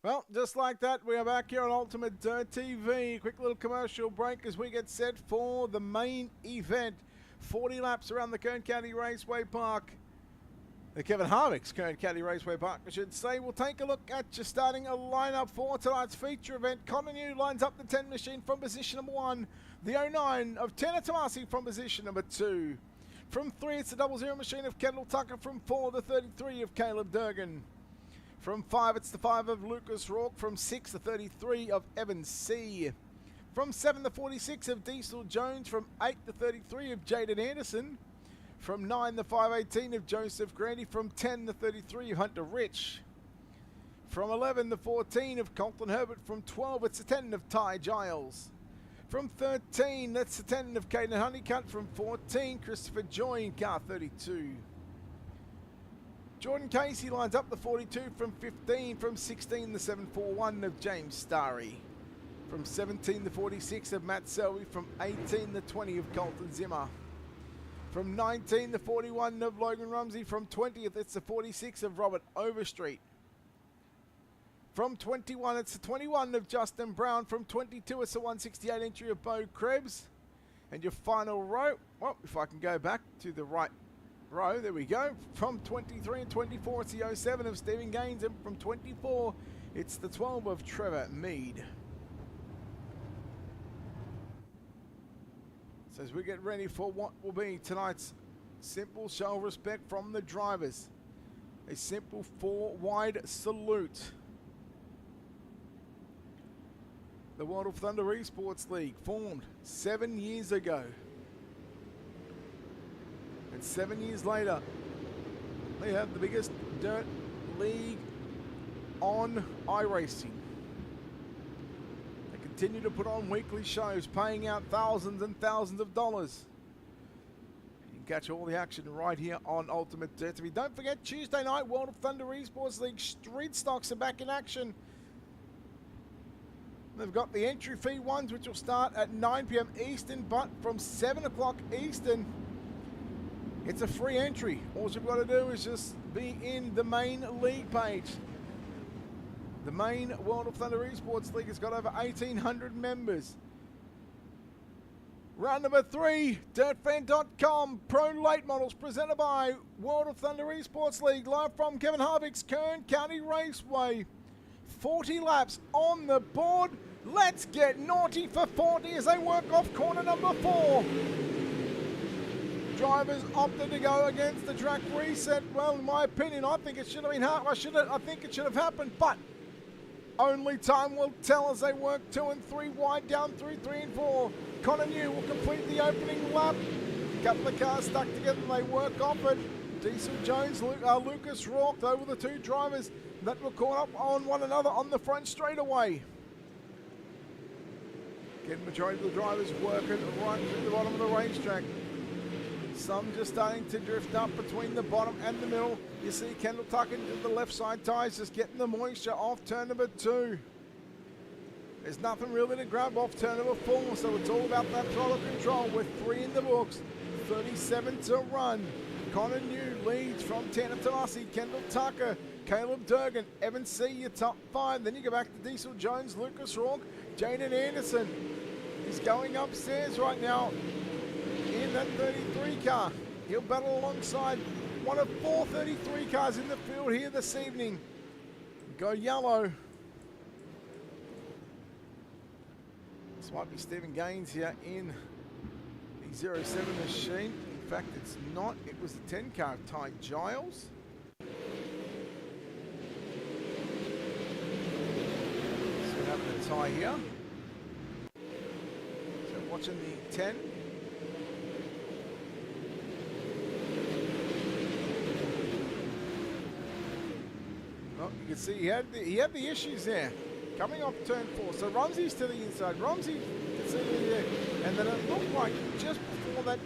Well, just like that, we are back here on Ultimate Dirt TV. Quick little commercial break as we get set for the main event. 40 laps around the Kern County Raceway Park. The Kevin Harvick's Kern County Raceway Park, I should say. We'll take a look at your starting a lineup for tonight's feature event. Connor New lines up the 10 machine from position number 1. The 09 of Tanner Tomasi from position number 2. From 3, it's the 00 machine of Kendall Tucker. From 4, the 33 of Caleb Durgan. From 5, it's the 5 of Lucas Rourke. From 6, the 33 of Evan C. From 7, the 46 of Diesel Jones. From 8, the 33 of Jaden Anderson. From 9, the 518 of Joseph Grandy. From 10, the 33 of Hunter Rich. From 11, the 14 of Colton Herbert. From 12, it's the 10 of Ty Giles. From 13, that's the 10 of Caden Honeycutt. From 14, Christopher Joy in car 32. Jordan Casey lines up the 42 from 15. From 16, the 741 of James Starry. From 17, the 46 of Matt Selby. From 18, the 20 of Colton Zimmer. From 19, the 41 of Logan Rumsey. From 20th, it's the 46 of Robert Overstreet. From 21, it's the 21 of Justin Brown. From 22, it's the 168 entry of Bo Krebs. And your final row, well, if I can go back to the right row, there we go. From 23 and 24, it's the 07 of Stephen Gaines. And from 24, it's the 12 of Trevor Mead. So as we get ready for what will be tonight's simple show of respect from the drivers. A simple 4-wide salute. The World of Thunder Esports League formed 7 years ago. And 7 years later, they have the biggest dirt league on iRacing. They continue to put on weekly shows, paying out thousands and thousands of dollars. You can catch all the action right here on Ultimate Dirt TV. Don't forget, Tuesday night, World of Thunder Esports League Street Stocks are back in action. They've got the entry fee ones, which will start at 9 p.m. Eastern, but from 7 o'clock Eastern, it's a free entry. All you've got to do is just be in the main league page. The main World of Thunder Esports League has got over 1,800 members. Round number 3, DirtFan.com, Pro Late Models, presented by World of Thunder Esports League, live from Kevin Harvick's Kern County Raceway. 40 laps on the board. Let's get naughty for 40 as they work off corner number 4. Drivers opted to go against the track reset. Well, in my opinion, I think it should have been I think it should have happened, but only time will tell as they work 2 and 3 wide down through 3 and 4. Connor New will complete the opening lap. A couple of cars stuck together and they work off it. Diesel Jones, Lucas Rourke over the 2 drivers that were caught up on one another on the front straightaway. Again, majority of the drivers working right through the bottom of the racetrack. Some just starting to drift up between the bottom and the middle. You see Kendall Tucker into the left side tires, just getting the moisture off turn number 2. There's nothing really to grab off turn number 4, so it's all about that throttle control with 3 in the books, 37 to run. Connor New leads from Tanner Tomasi, Kendall Tucker, Caleb Durgan, Evan C, your top 5. Then you go back to Diesel Jones, Lucas Rourke, Jaden Anderson. He's going upstairs right now in that 33 car. He'll battle alongside one of 4 33 cars in the field here this evening. Go yellow. This might be Stephen Gaines here in the 07 machine. In fact, it's not. It was the 10 car of Ty Giles. So we have a tie here. watching the 10. Oh, you can see he had the issues there. Coming off turn 4. So Rumsey's to the inside. Rumsey can see there. And then it looked like just before that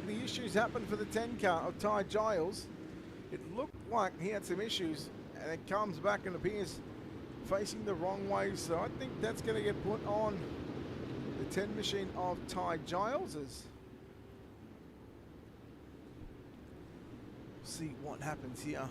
the issues happened for the 10 car of Ty Giles, it looked like he had some issues, and it comes back and appears facing the wrong way. So I think that's going to get put on the 10 machine of Ty Giles's. See what happens here.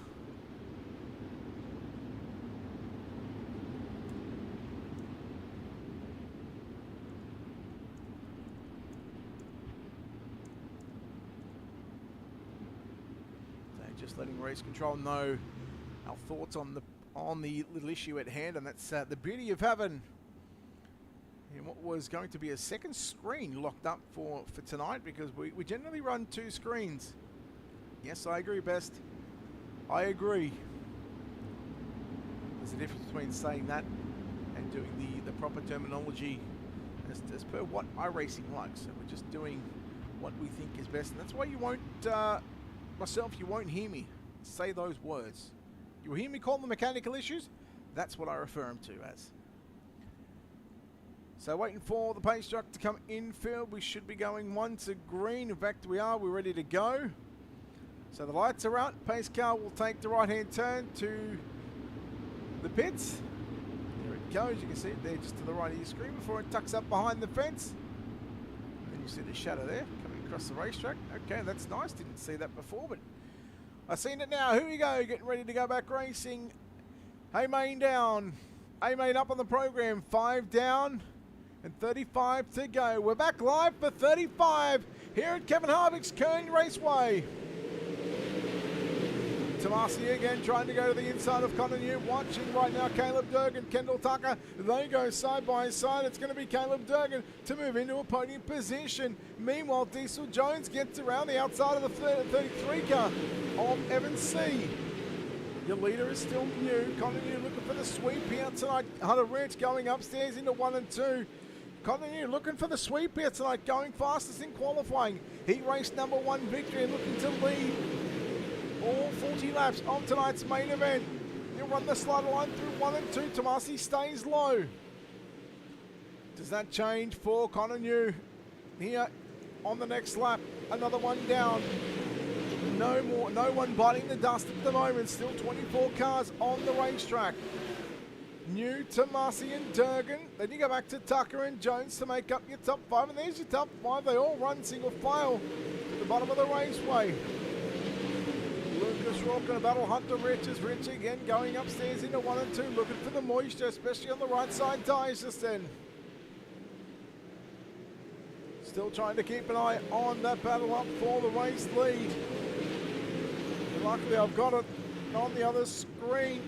Just letting race control know our thoughts on the little issue at hand, and that's the beauty of having what was going to be a second screen locked up for tonight, because we generally run 2 screens. Yes, I agree, Best. I agree. There's a difference between saying that and doing the proper terminology as per what iRacing likes. So we're just doing what we think is best, and that's why you won't. Myself, you won't hear me say those words. You will hear me call them mechanical issues. That's what I refer them to as. So waiting for the pace truck to come infield. We should be going 1 to green. In fact, we're ready to go. So the lights are out. Pace car will take the right-hand turn to the pits. There it goes. You can see it there just to the right of your screen before it tucks up behind the fence. And then you see the shadow there across the racetrack. Okay, that's nice. Didn't see that before, but I've seen it now. Here we go, getting ready to go back racing. A-main down. A-main up on the program. 5 down and 35 to go. We're back live for 35 here at Kevin Harvick's Kern Raceway. Tomasi again trying to go to the inside of Connor New. Watching right now Caleb Durgan, Kendall Tucker. They go side by side. It's going to be Caleb Durgan to move into a podium position. Meanwhile, Diesel Jones gets around the outside of the 33 car of Evan C. Your leader is still New. Connor New looking for the sweep here tonight. Hunter Rich going upstairs into 1 and 2. Connor New looking for the sweep here tonight, going fastest in qualifying. Heat race number 1 victory and looking to lead all 40 laps of tonight's main event. He'll run the slider line through 1 and 2. Tomasi stays low. Does that change for Connor New here on the next lap? Another one down. No one biting the dust at the moment. Still 24 cars on the racetrack. New, Tomasi and Durgan. Then you go back to Tucker and Jones to make up your top 5. And there's your top 5. They all run single file to the bottom of the raceway. Lucas Rourke going to battle Hunter Rich as Rich again going upstairs into 1 and 2, looking for the moisture, especially on the right side tires just then. Still trying to keep an eye on that battle up for the race lead. And luckily I've got it on the other screen.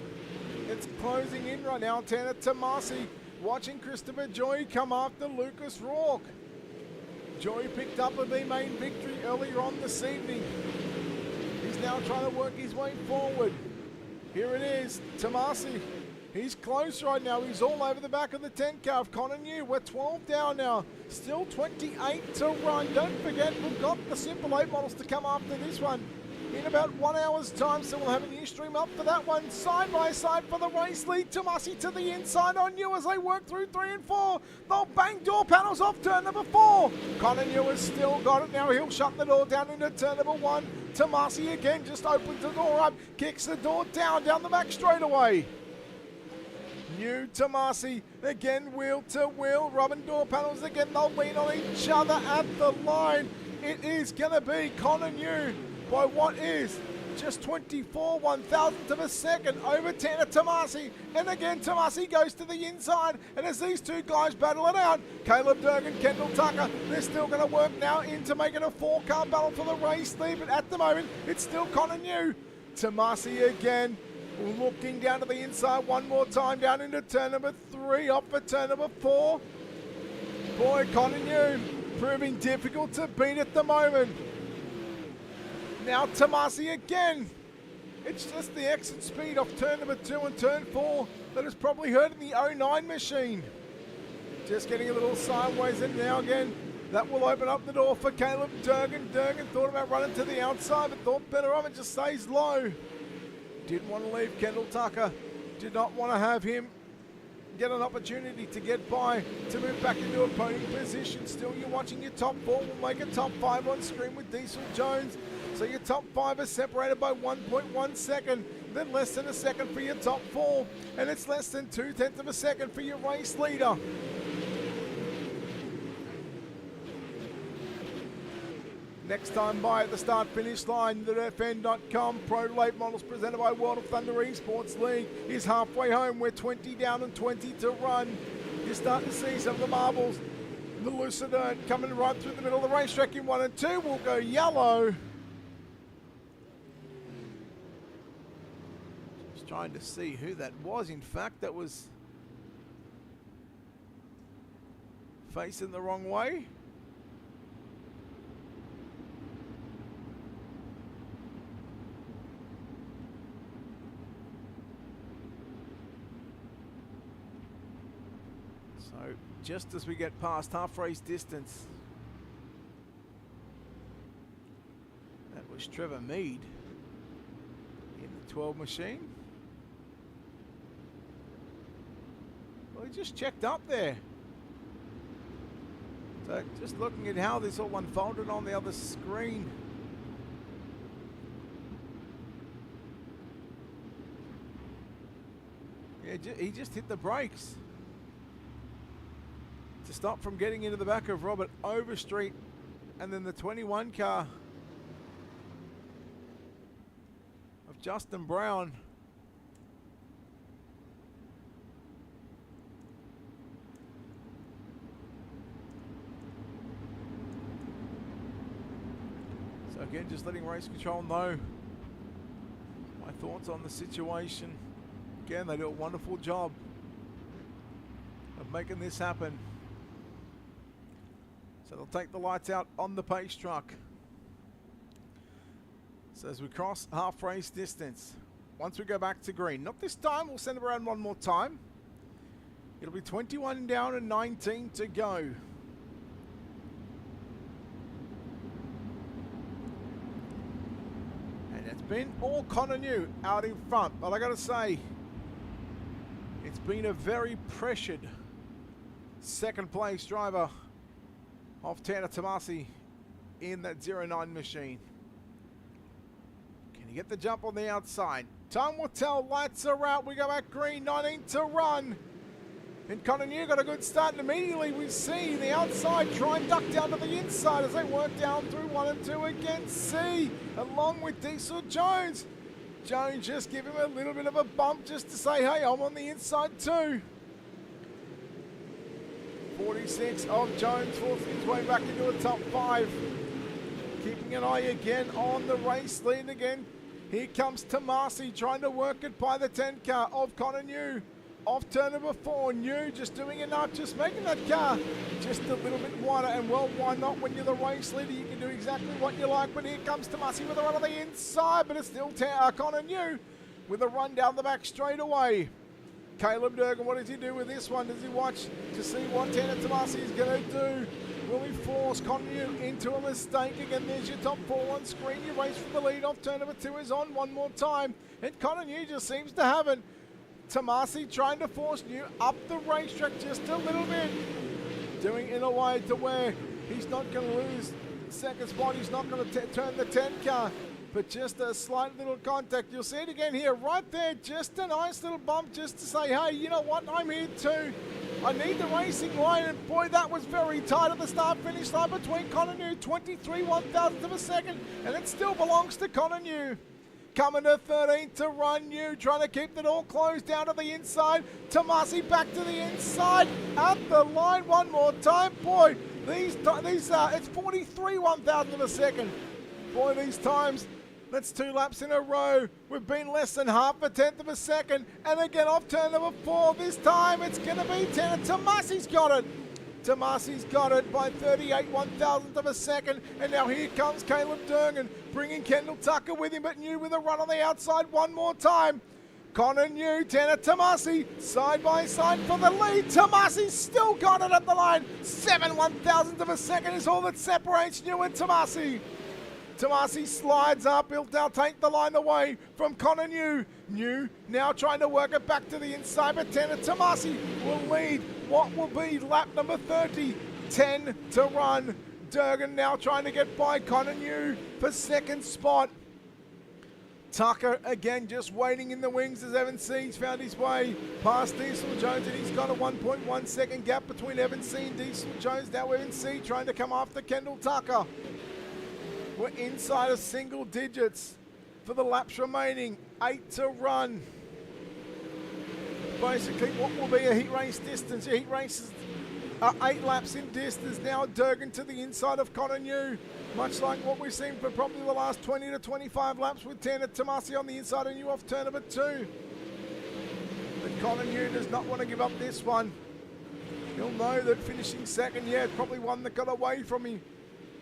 It's closing in right now. Tanner Tomasi watching Christopher Joy come after Lucas Rourke. Joy picked up a B-main victory earlier on this evening. He's now trying to work his way forward. Here it is, Tomasi. He's close right now. He's all over the back of the 10 car of Connor New. We're 12 down now. Still 28 to run. Don't forget, we've got the Super 8 models to come after this one in about 1 hour's time, so we'll have a new stream up for that one. Side by side for the race lead. Tomasi to the inside on New as they work through 3 and 4. They'll bang door panels off turn number 4. Connor New has still got it now. He'll shut the door down into turn number 1. Tomasi again just opens the door up, kicks the door down the back straightaway. New Tomasi again, wheel to wheel, rubbing door panels again. They'll lean on each other at the line. It is going to be Connor New by what is just 24 1,000th of a second over Tanner Tomasi. And again, Tomasi goes to the inside. And as these two guys battle it out, Caleb Durgan, Kendall Tucker, they're still going to work now into making a 4-car battle for the race lead. But at the moment, it's still Connor New. Tomasi again, looking down to the inside one more time, down into turn number 3, off for turn number 4. Boy, Connor New proving difficult to beat at the moment. Now Tomasi again. It's just the exit speed off turn number 2 and turn 4 that is probably hurting the 09 machine. Just getting a little sideways, and now again That will open up the door for Caleb Durgan. Durgan thought about running to the outside, but thought better of it, just stays low. Didn't want to leave Kendall Tucker. Did not want to have him get an opportunity to get by, to move back into a podium position. Still, you're watching your top four. We'll make a top five on screen with Diesel Jones. So your top five is separated by 1.1 second, then less than a second for your top four, and it's less than 0.2 of a second for your race leader. Next time by at the start-finish line, the FN.com Pro Late Models presented by World of Thunder Esports League is halfway home. We're 20 down and 20 to run. You're starting to see some of the marbles. The Lucerne coming right through the middle of the racetrack in 1 and 2 will go yellow. Just trying to see who that was. In fact, that was facing the wrong way. So just as we get past half race distance, that was Trevor Mead in the 12 machine. Well, he just checked up there. So just looking at how this all unfolded on the other screen. Yeah, he just hit the brakes to stop from getting into the back of Robert Overstreet, and then the 21 car of Justin Brown. So again, just letting race control know my thoughts on the situation. Again, they do a wonderful job of making this happen. So they'll take the lights out on the pace truck. So as we cross half race distance, once we go back to green, not this time, we'll send them around one more time. It'll be 21 down and 19 to go. And it's been all Connor New out in front, but I gotta say, it's been a very pressured second place driver of Tanner Tomasi in that 09 machine. Can he get the jump on the outside? Time will tell. Lights are out. We go back green. 19 to run. And Connor New got a good start. And immediately we see the outside try and duck down to the inside as they work down through 1 and 2 against C, along with Diesel Jones. Jones just give him a little bit of a bump just to say, hey, I'm on the inside too. 46 of Jones forcing his way back into a top 5. Keeping an eye again on the race lead again. Here comes Tomasi trying to work it by the 10 car of Connor New. Off turn number 4, New just doing enough, just making that car just a little bit wider. And well, why not? When you're the race leader, you can do exactly what you like. But here comes Tomasi with a run on the inside, but it's still Connor New with a run down the back straight away. Caleb Durgan, what does he do with this one? Does he watch to see what Tanner Tomasi is going to do? Will he force Connor New into a mistake? Again, there's your top 4 on screen. You race from the lead off. Turn number 2 is on one more time. And Connor New just seems to have it. Tomasi trying to force New up the racetrack just a little bit. Doing it in a way to where he's not going to lose second spot. He's not going to turn the 10 car. But just a slight little contact. You'll see it again here, right there. Just a nice little bump just to say, hey, you know what? I'm here too. I need the racing line. And boy, that was very tight at the start-finish line between Connor New. 23 1,000th of a second. And it still belongs to Connor New. Coming to 13 to run. New trying to keep the door closed down to the inside. Tomasi back to the inside. At the line one more time. Boy, it's 43 1,000th of a second. Boy, these times. That's 2 laps in a row. We've been less than half a tenth of a second. And again, off turn number 4. This time it's going to be Tanner. Tomasi's got it. Tomasi's got it by 38 1,000th of a second. And now here comes Caleb Durgan, bringing Kendall Tucker with him, but New with a run on the outside one more time. Connor New, Tanner Tomasi, side by side for the lead. Tomasi still got it at the line. 7/1000th of a second is all that separates New and Tomasi. Tomasi slides up. He'll now take the line away from Connor New. New now trying to work it back to the inside, but Tanner Tomasi will lead what will be lap number 30. 10 to run. Durgan now trying to get by Connor New for second spot. Tucker again just waiting in the wings as Evan C's found his way past Diesel Jones, and he's got a 1.1 second gap between Evan C and Diesel Jones. Now Evan C trying to come after Kendall Tucker. We're inside of single digits for the laps remaining. 8 to run. Basically what will be a heat race distance. Your heat races are 8 laps in distance. Now Durgan to the inside of Connor New. Much like what we've seen for probably the last 20 to 25 laps with Tanner Tomasi on the inside of New off turn number 2. But Connor New does not want to give up this one. He'll know that finishing second, yeah, probably one that got away from him.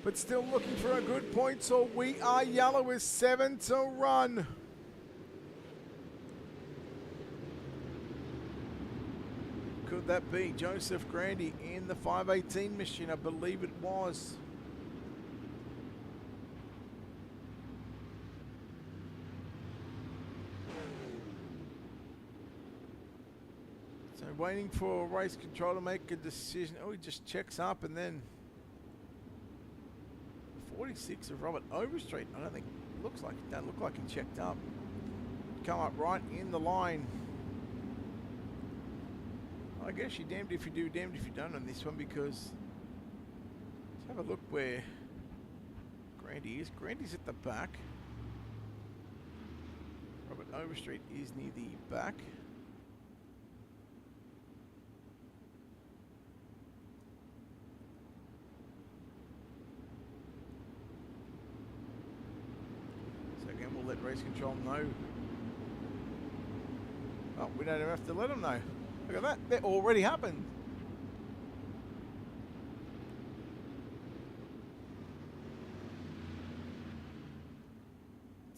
But still looking for a good point, so we are yellow with 7 to run. Could that be Joseph Grandy in the 518 machine? I believe it was. So waiting for race control to make a decision. Oh, he just checks up and then 46 of Robert Overstreet. I don't think it looks like it. Doesn't look like he checked up. Come up right in the line. I guess you're damned if you do, damned if you don't on this one, because let's have a look where Grandy is. Grandy's at the back. Robert Overstreet is near the back. We'll let race control know. Oh, we don't even have to let them know. Look at that. That already happened.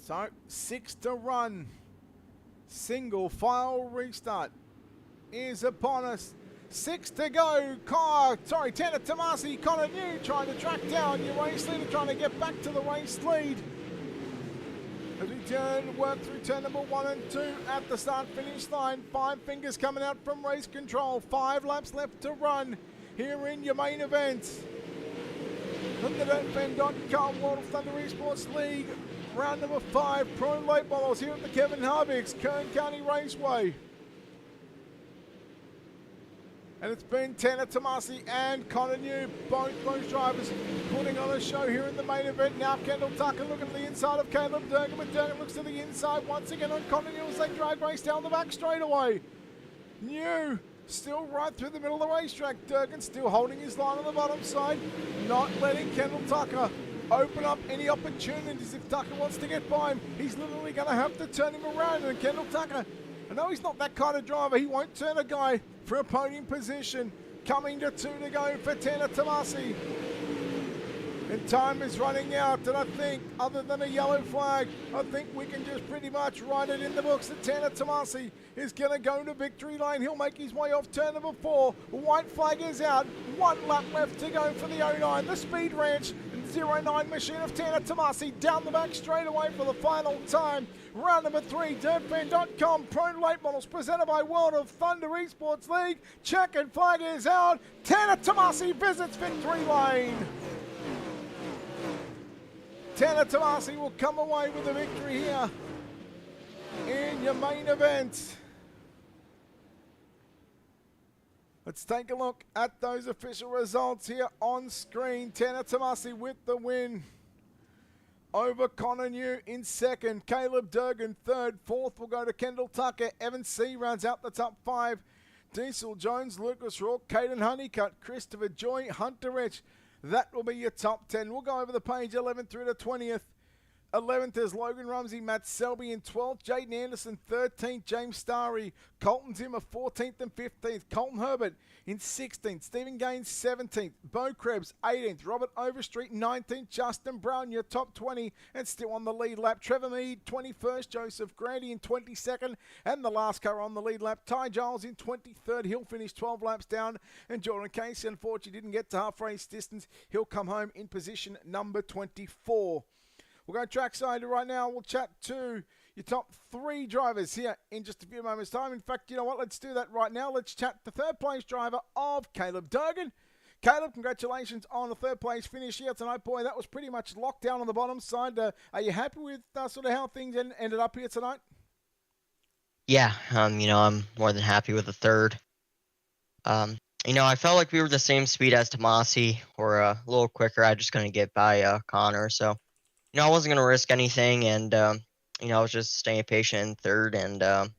So, 6 to run. Single file restart is upon us. 6 to go. Tanner Tomasi, Connor New trying to track down your race leader, trying to get back to the race lead. As we work through turn number 1 and 2 at the start-finish line. 5 fingers coming out from race control. 5 laps left to run here in your main event. From the DirtFan.com World of Thunder Esports League, round number 5, Pro Late Models here at the Kevin Harvick's Kern County Raceway. And it's been Tanner Tomasi and Connor New, both drivers putting on a show here in the main event. Now Kendall Tucker looking at the inside of Caleb Durgan, but Durgan looks to the inside once again on Connor New as they drag race down the back straightaway. New still right through the middle of the racetrack. Durgan still holding his line on the bottom side, not letting Kendall Tucker open up any opportunities. If Tucker wants to get by him, he's literally going to have to turn him around. And Kendall Tucker, I know he's not that kind of driver. He won't turn a guy for a podium position. Coming to 2 to go for Tanner Tomasi. And time is running out, and I think, other than a yellow flag, I think we can just pretty much write it in the books that Tanner Tomasi is going to go to victory lane. He'll make his way off turn number 4. White flag is out. 1 lap left to go for the 09. The Speed Ranch 09 machine of Tanner Tomasi down the back straightaway for the final time. Round number 3, DirtFan.com Pro Late Models presented by World of Thunder Esports League. Checkered flag is out. Tanner Tomasi visits victory lane. Tanner Tomasi will come away with a victory here in your main event. Let's take a look at those official results here on screen. Tanner Tomasi with the win over Connor New in second. Caleb Durgan third. Fourth will go to Kendall Tucker. Evan C rounds out the top 5. Diesel Jones, Lucas Rourke, Caden Honeycutt, Christopher Joy, Hunter Rich. That will be your top 10. We'll go over the page 11 through to 20th. 11th is Logan Rumsey, Matt Selby in 12th, Jaden Anderson 13th, James Starry, Colton Zimmer 14th and 15th, Colton Herbert in 16th, Stephen Gaines 17th, Bo Krebs 18th, Robert Overstreet 19th, Justin Brown your top 20 and still on the lead lap, Trevor Mead 21st, Joseph Grandy in 22nd, and the last car on the lead lap, Ty Giles in 23rd, he'll finish 12 laps down, and Jordan Casey unfortunately didn't get to half race distance, he'll come home in position number 24. We'll go trackside right now. We'll chat to your top 3 drivers here in just a few moments' time. In fact, you know what? Let's do that right now. Let's chat the third place driver of Caleb Durgan. Caleb, congratulations on the third place finish here tonight. Boy, that was pretty much locked down on the bottom side. Are you happy with sort of how things ended up here tonight? Yeah, I'm more than happy with the third. I felt like we were the same speed as Tomasi, or a little quicker. I just couldn't get by Connor, so I wasn't going to risk anything, and, I was just staying patient in third and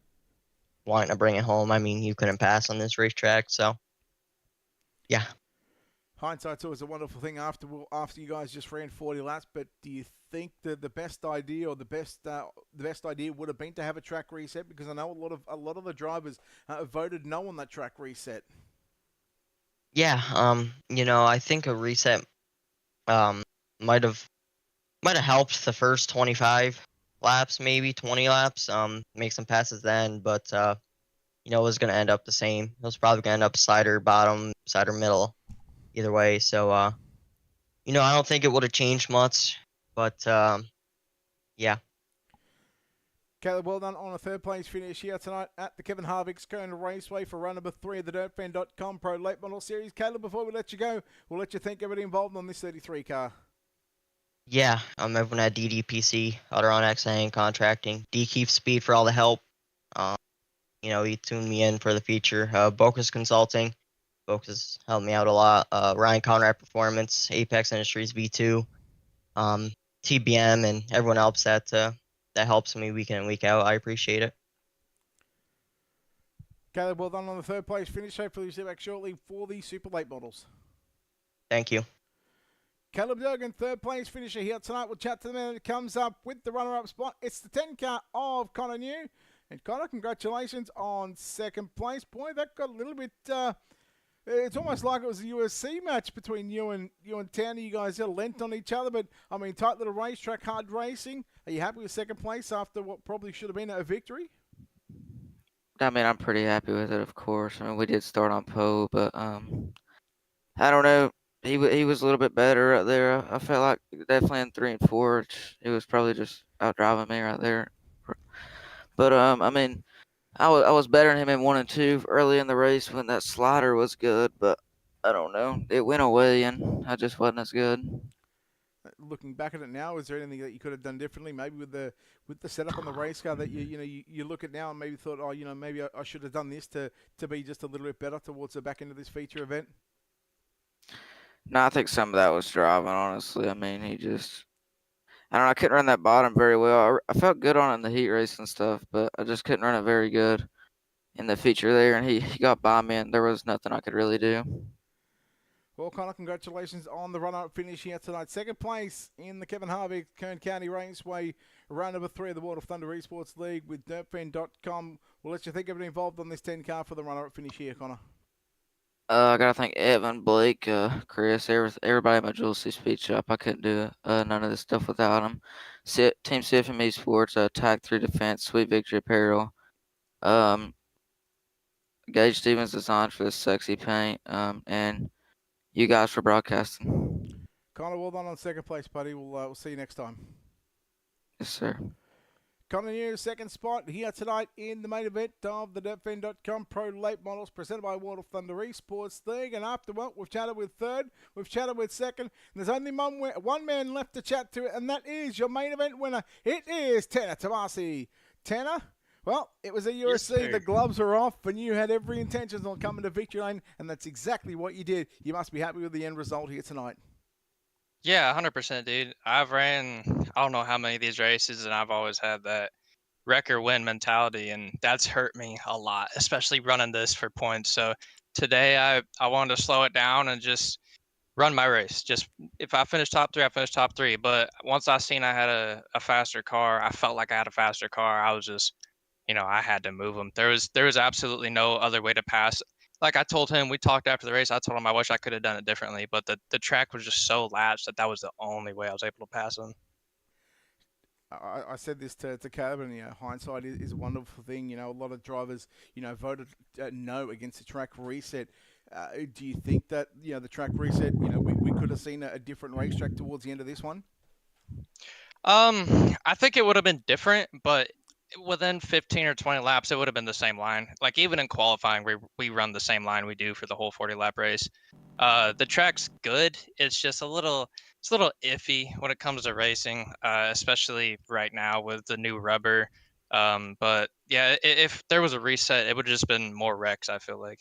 wanting to bring it home. I mean, you couldn't pass on this racetrack, so, yeah. Hindsight's always a wonderful thing after you guys just ran 40 laps, but do you think that the best idea or the best idea would have been to have a track reset? Because I know a lot of the drivers voted no on that track reset. Yeah, I think a reset might have helped the first 25 laps, maybe 20 laps, make some passes then, but, it was going to end up the same. It was probably going to end up slider bottom, slider middle, either way. So, I don't think it would have changed much, but, yeah. Caleb, well done on a third place finish here tonight at the Kevin Harvick's Kern Raceway for run number 3 of the DirtFan.com Pro Late Model Series. Caleb, before we let you go, we'll let you thank everybody involved on this 33 car. Yeah, everyone at DDPC, Autoron XA Contracting, D Keeps Speed for all the help. He tuned me in for the feature. Bocus Consulting, Bocus helped me out a lot. Ryan Conrad Performance, Apex Industries V2, TBM, and everyone else that helps me week in and week out. I appreciate it. Caleb, well done on the third place finish. Hopefully we'll see you back shortly for the Super Late Models. Thank you. Caleb Durgan, third place finisher here tonight. We'll chat to the man that comes up with the runner-up spot. It's the 10 car of Connor New. And Connor, congratulations on second place. Boy, that got a little bit... it's almost like it was a UFC match between you and Tanner. You guys had a length on each other, but, I mean, tight little racetrack, hard racing. Are you happy with second place after what probably should have been a victory? I mean, I'm pretty happy with it, of course. I mean, we did start on pole, but I don't know. He was a little bit better right there. I felt like definitely in 3 and 4, he was probably just out driving me right there. But I mean, I was better than him in 1 and 2 early in the race when that slider was good. But I don't know, it went away and I just wasn't as good. Looking back at it now, is there anything that you could have done differently? Maybe with the setup on the race car that you look at now and maybe thought, oh, maybe I should have done this to be just a little bit better towards the back end of this feature event. No, I think some of that was driving, honestly. I mean, I don't know, I couldn't run that bottom very well. I felt good on it in the heat race and stuff, but I just couldn't run it very good in the feature there, and he got by me, and there was nothing I could really do. Well, Connor, congratulations on the run-up finish here tonight. Second place in the Kevin Harvick Kern County Raceway, round number 3 of the World of Thunder Esports League with DirtFan.com. We'll let you think everybody involved on this 10 car for the run-up finish here, Connor. I gotta thank Evan, Blake, Chris, everybody at my Jules C Speed Shop. I couldn't do none of this stuff without them. Team CFM Esports, Tag 3 Defense, Sweet Victory Apparel, Gage Stevens Design for this sexy paint, and you guys for broadcasting. Connor, well done on second place, buddy. We'll see you next time. Yes, sir. Connor New, second spot here tonight in the main event of the DirtFan.com Pro Late Models presented by World of Thunder Esports League. And after what, we've chatted with third, we've chatted with second, and there's only one man left to chat to, and that is your main event winner. It is Tanner Tomasi. Tanner, well, it was a UFC. Yes, the gloves are off, and you had every intention on coming to victory lane, and that's exactly what you did. You must be happy with the end result here tonight. Yeah, 100%, dude. I've ran, I don't know how many of these races, and I've always had that record win mentality, and that's hurt me a lot, especially running this for points. So today I wanted to slow it down and just run my race. Just if I finish top 3, I finish top 3. But once I seen I had a faster car, I felt like I had a faster car. I was just, I had to move him. There was absolutely no other way to pass. Like I told him, we talked after the race. I told him I wish I could have done it differently, but the track was just so latched that was the only way I was able to pass him. I said this to Caleb, and hindsight is a wonderful thing. A lot of drivers, voted no against the track reset. Do you think that the track reset, we could have seen a different racetrack towards the end of this one? I think it would have been different, but within 15 or 20 laps, it would have been the same line. Like even in qualifying, we run the same line we do for the whole 40-lap race. The track's good. It's just a little iffy when it comes to racing, especially right now with the new rubber. But yeah, if there was a reset, it would have just been more wrecks, I feel like.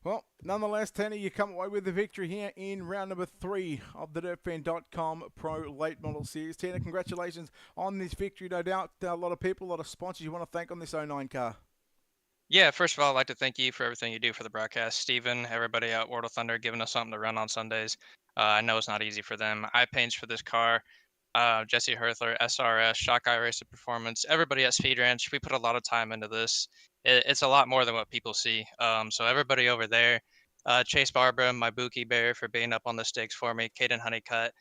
Well, nonetheless, Tanner, you come away with the victory here in round number 3 of the DirtFan.com Pro Late Model Series. Tanner, congratulations on this victory. No doubt a lot of people, a lot of sponsors you want to thank on this 09 car. Yeah, first of all, I'd like to thank you for everything you do for the broadcast. Steven, everybody at World of Thunder, giving us something to run on Sundays. I know it's not easy for them. I paints for this car. Jesse Herthler, SRS, Shock Eye Racer Performance, everybody at Speed Ranch. We put a lot of time into this. It's a lot more than what people see. So everybody over there, Chase Barbara, my Buki Bear for being up on the stakes for me, Caden Honeycutt,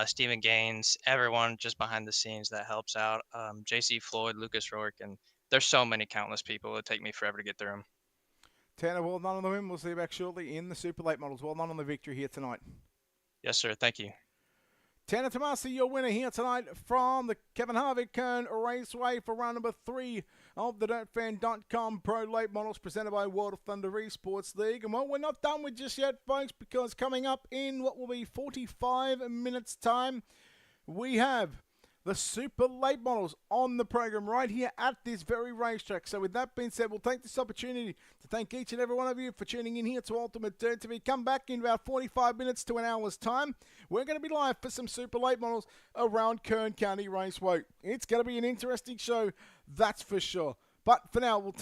Stephen Gaines, everyone just behind the scenes that helps out, JC Floyd, Lucas Rourke, and there's so many countless people. It'd take me forever to get through them. Tanner, well done on the win. We'll see you back shortly in the Super Late Models. Well done on the victory here tonight. Yes, sir. Thank you. Tanner Tomasi, your winner here tonight from the Kevin Harvick Kern Raceway for round number 3 of the DirtFan.com Pro Late Models presented by World of Thunder Esports League. And well, we're not done with just yet, folks, because coming up in what will be 45 minutes time, we have the Super Late Models on the program right here at this very racetrack. So with that being said, we'll take this opportunity to thank each and every one of you for tuning in here to Ultimate Dirt TV. Come back in about 45 minutes to an hour's time. We're going to be live for some Super Late Models around Kern County Raceway. It's going to be an interesting show, that's for sure. But for now, we'll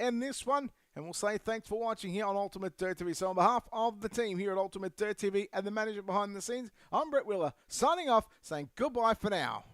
end this one. And we'll say thanks for watching here on Ultimate Dirt TV. So on behalf of the team here at Ultimate Dirt TV and the manager behind the scenes, I'm Brett Wheeler, signing off, saying goodbye for now.